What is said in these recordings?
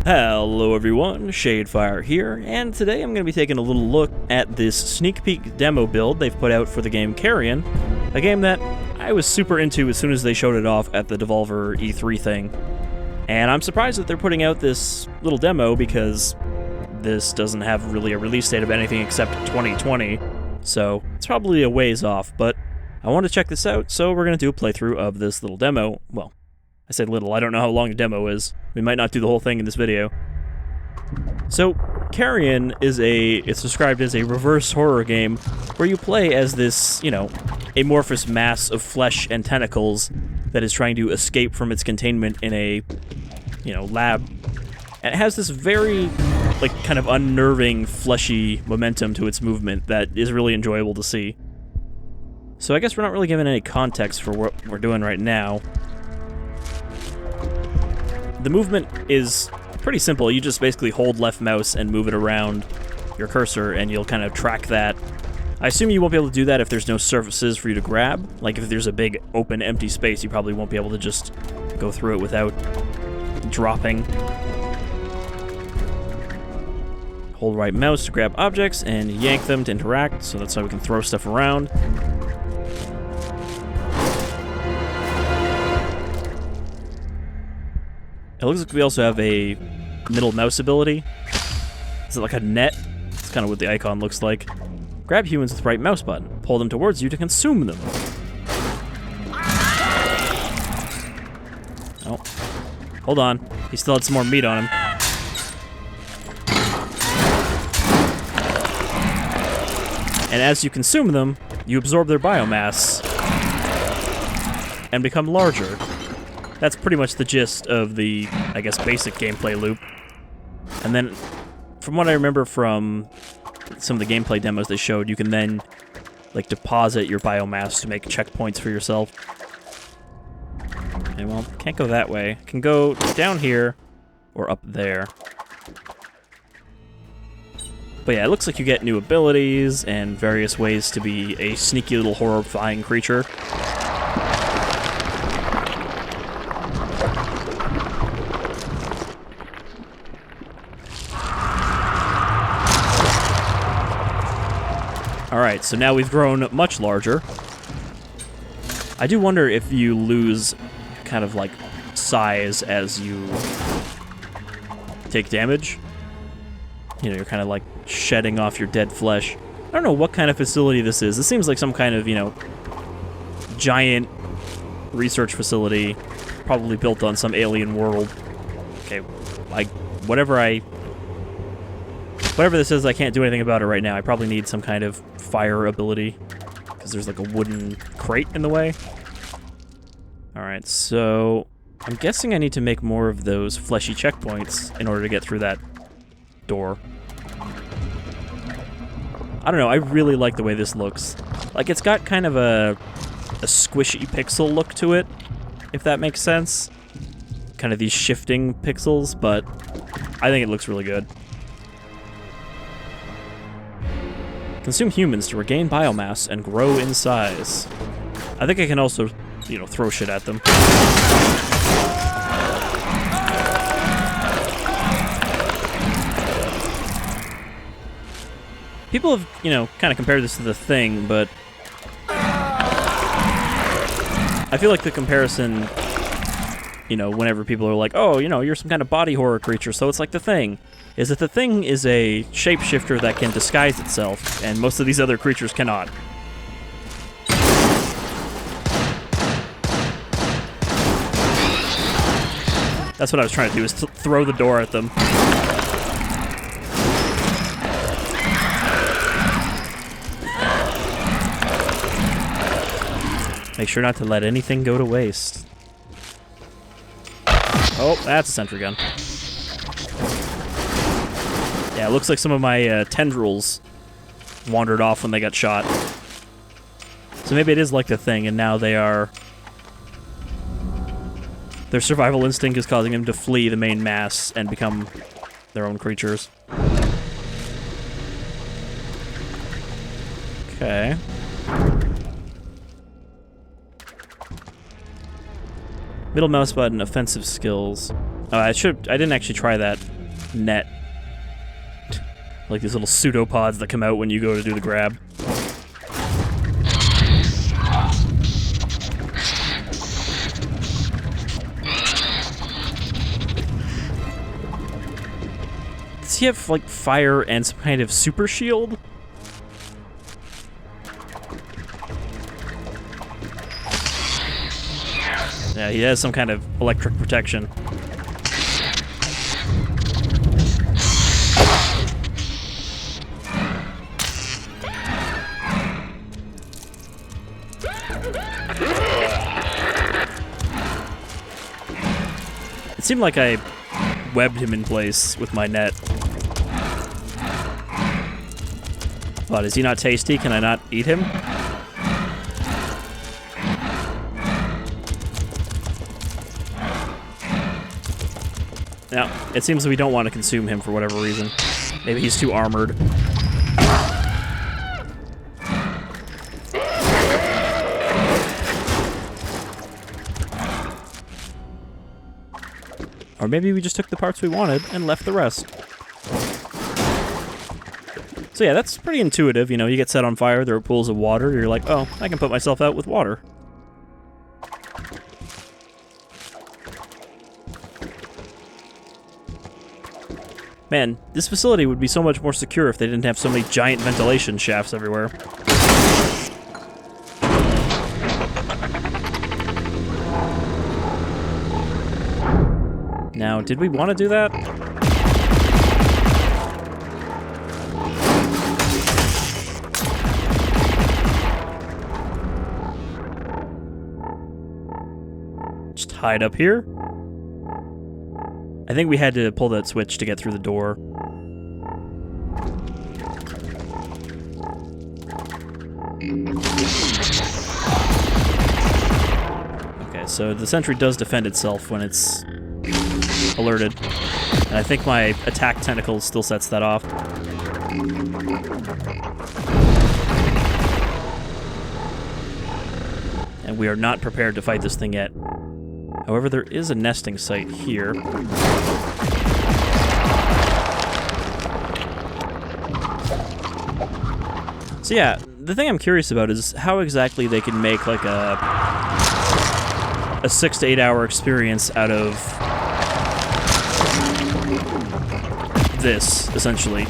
Hello everyone, Shadefire here, and today I'm going to be taking a little look at this sneak peek demo build they've put out for the game Carrion, a game that I was super into as soon as they showed it off at the Devolver E3 thing. And I'm surprised that they're putting out this little demo because this doesn't have really a release date of anything except 2020, so it's probably a ways off, but I want to check this out, so we're going to do a playthrough of this little demo. Well, I said little, I don't know how long the demo is. We might not do the whole thing in this video. So, Carrion is it's described as a reverse horror game where you play as this, amorphous mass of flesh and tentacles that is trying to escape from its containment in a, lab. And it has this very, kind of unnerving, fleshy momentum to its movement that is really enjoyable to see. So I guess we're not really given any context for what we're doing right now. The movement is pretty simple. You just basically hold left mouse and move it around your cursor, and you'll kind of track that. I assume you won't be able to do that if there's no surfaces for you to grab. Like if there's a big open empty space, you probably won't be able to just go through it without dropping. Hold right mouse to grab objects and yank them to interact, so that's how we can throw stuff around. It looks like we also have a middle mouse ability. Is it like a net? That's kind of what the icon looks like. Grab humans with right mouse button. Pull them towards you to consume them. Oh. Hold on. He still had some more meat on him. And as you consume them, you absorb their biomass and become larger. That's pretty much the gist of the, I guess, basic gameplay loop. And then, from what I remember from some of the gameplay demos they showed, you can then, deposit your biomass to make checkpoints for yourself. Okay, well, can't go that way. I can go down here, or up there. But yeah, it looks like you get new abilities and various ways to be a sneaky little horrifying creature. Alright, so now we've grown much larger. I do wonder if you lose kind of size as you take damage. You're kind of shedding off your dead flesh. I don't know what kind of facility this is. This seems like some kind of, giant research facility, probably built on some alien world. Okay, whatever this is, I can't do anything about it right now. I probably need some kind of fire ability, because there's a wooden crate in the way. Alright, so I'm guessing I need to make more of those fleshy checkpoints in order to get through that door. I don't know, I really like the way this looks. It's got kind of a squishy pixel look to it, if that makes sense. Kind of these shifting pixels, but I think it looks really good. Consume humans to regain biomass and grow in size. I think I can also, throw shit at them. People have, kind of compared this to The Thing, but I feel like the comparison, whenever people are like, oh, you're some kind of body horror creature, so it's like The Thing, is that The Thing is a shapeshifter that can disguise itself, and most of these other creatures cannot. That's what I was trying to do, is to throw the door at them. Make sure not to let anything go to waste. Oh, that's a sentry gun. Yeah, it looks like some of my tendrils wandered off when they got shot. So maybe it is like The Thing, and now their survival instinct is causing them to flee the main mass and become their own creatures. Okay. Middle mouse button, offensive skills. I didn't actually try that net. Like these little pseudopods that come out when you go to do the grab. Does he have, like, fire and some kind of super shield? Yeah, he has some kind of electric protection. It seemed like I webbed him in place with my net. But is he not tasty? Can I not eat him? No, it seems that we don't want to consume him for whatever reason. Maybe he's too armored. Or maybe we just took the parts we wanted and left the rest. So yeah, that's pretty intuitive. You know, you get set on fire, there are pools of water, you're like, oh, I can put myself out with water. Man, this facility would be so much more secure if they didn't have so many giant ventilation shafts everywhere. Now, did we want to do that? Just hide up here? I think we had to pull that switch to get through the door. Okay, so the sentry does defend itself when it's alerted. And I think my attack tentacle still sets that off. And we are not prepared to fight this thing yet. However, there is a nesting site here. So yeah, the thing I'm curious about is how exactly they can make like a 6 to 8 hour experience out of this, essentially.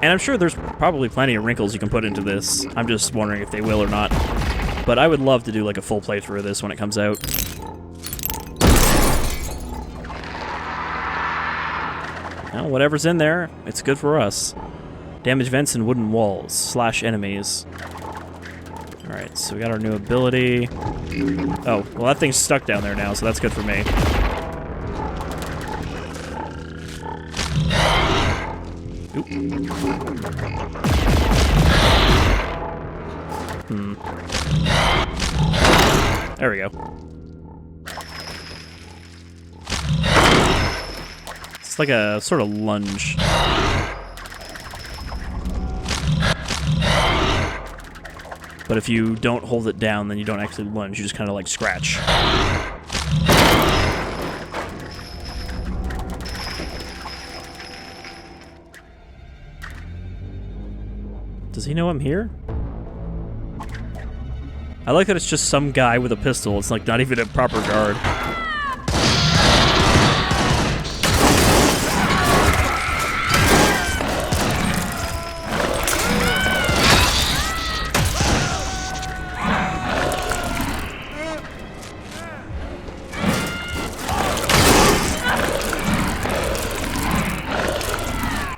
And I'm sure there's probably plenty of wrinkles you can put into this. I'm just wondering if they will or not. But I would love to do like a full playthrough of this when it comes out. Well, whatever's in there, it's good for us. Damage vents and wooden walls, / enemies. Alright, so we got our new ability. Oh, well that thing's stuck down there now, so that's good for me. Oop. There we go. It's like a sort of lunge. But if you don't hold it down, then you don't actually lunge, you just kind of like scratch. Does he know I'm here? I like that it's just some guy with a pistol. It's like not even a proper guard.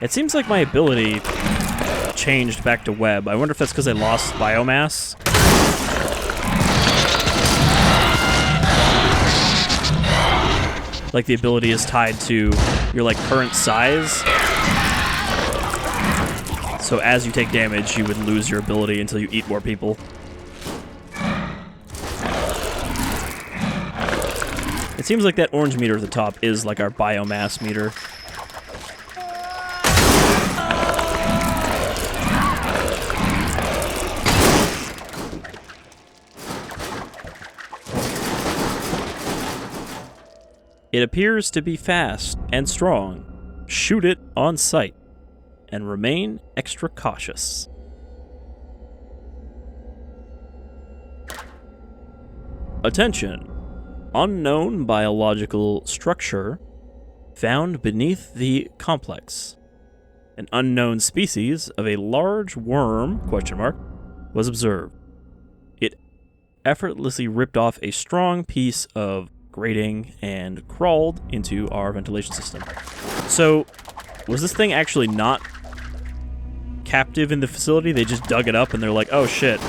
It seems like my ability changed back to web. I wonder if that's because I lost biomass. Like the ability is tied to your like current size. So as you take damage, you would lose your ability until you eat more people. It seems like that orange meter at the top is like our biomass meter. It appears to be fast and strong. Shoot it on sight, and remain extra cautious. Attention! Unknown biological structure found beneath the complex. An unknown species of a large worm, ? Was observed. It effortlessly ripped off a strong piece of grating and crawled into our ventilation system. So, was this thing actually not captive in the facility? They just dug it up and they're like, oh shit.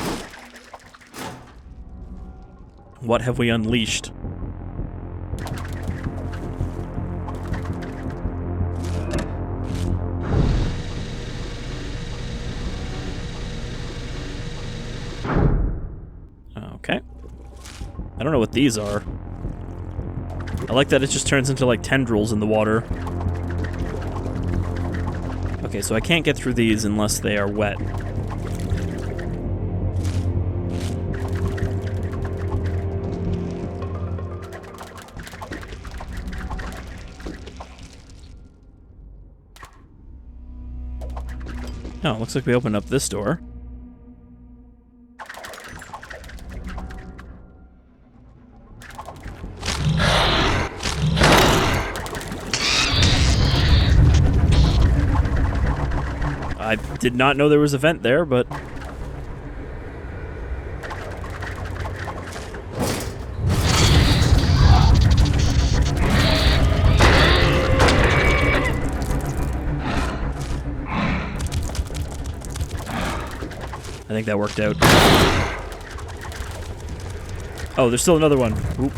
What have we unleashed? Okay. I don't know what these are. I like that it just turns into like tendrils in the water. Okay, so I can't get through these unless they are wet. Oh, looks like we opened up this door. I did not know there was a vent there, but... I think that worked out. Oh, there's still another one. Oop.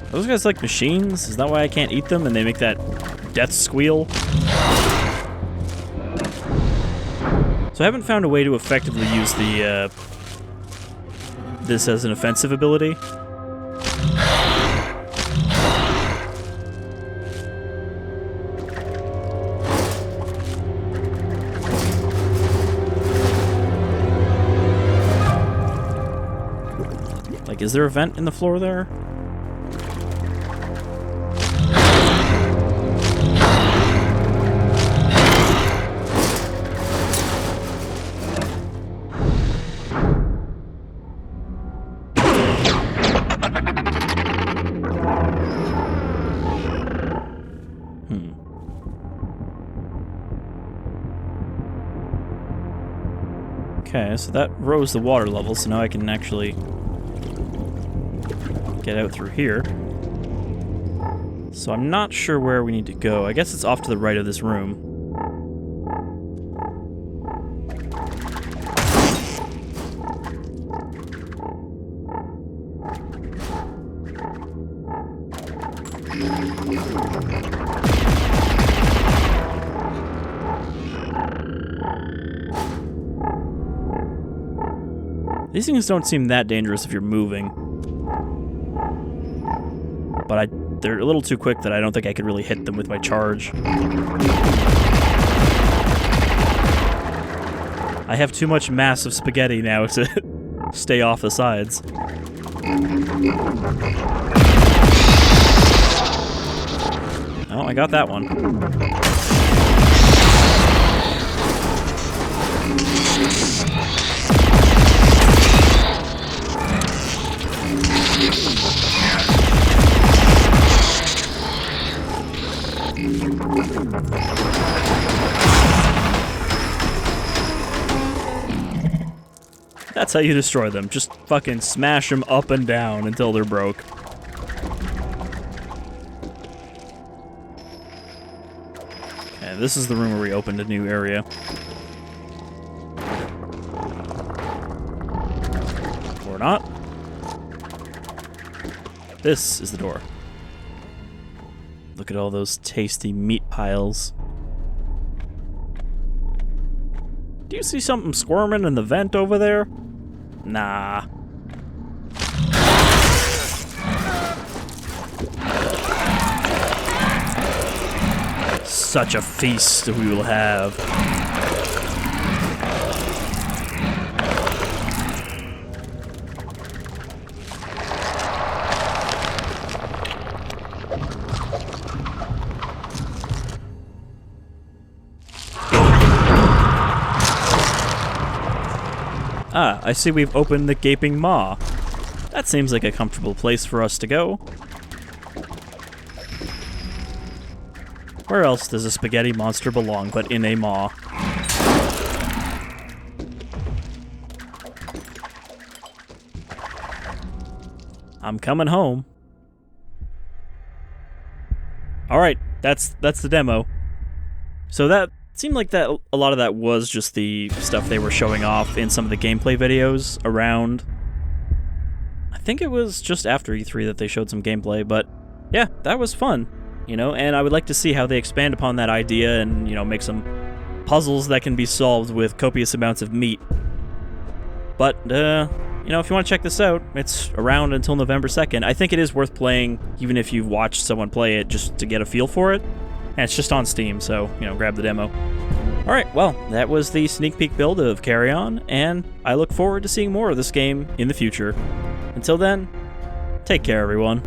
Are those guys like machines? Is that why I can't eat them and they make that death squeal? So I haven't found a way to effectively use the, this as an offensive ability. Like, is there a vent in the floor there? Okay, so that rose the water level, so now I can actually get out through here. So I'm not sure where we need to go. I guess it's off to the right of this room. These things don't seem that dangerous if you're moving. But they're a little too quick that I don't think I could really hit them with my charge. I have too much massive spaghetti now to stay off the sides. Oh, I got that one. That's how you destroy them. Just fucking smash them up and down until they're broke. Okay, this is the room where we opened a new area. Or not. This is the door. Look at all those tasty meat piles. Do you see something squirming in the vent over there? Nah. Such a feast we will have. Ah, I see we've opened the Gaping Maw. That seems like a comfortable place for us to go. Where else does a spaghetti monster belong but in a maw? I'm coming home. Alright, that's the demo. So that seemed like that a lot of that was just the stuff they were showing off in some of the gameplay videos around. I think it was just after E3 that they showed some gameplay, but yeah, that was fun, you know, and I would like to see how they expand upon that idea and, you know, make some puzzles that can be solved with copious amounts of meat. But, you know, if you want to check this out, it's around until November 2nd. I think it is worth playing, even if you've watched someone play it, just to get a feel for it. And it's just on Steam, so, you know, grab the demo. Alright, well, that was the sneak peek build of Carrion, and I look forward to seeing more of this game in the future. Until then, take care, everyone.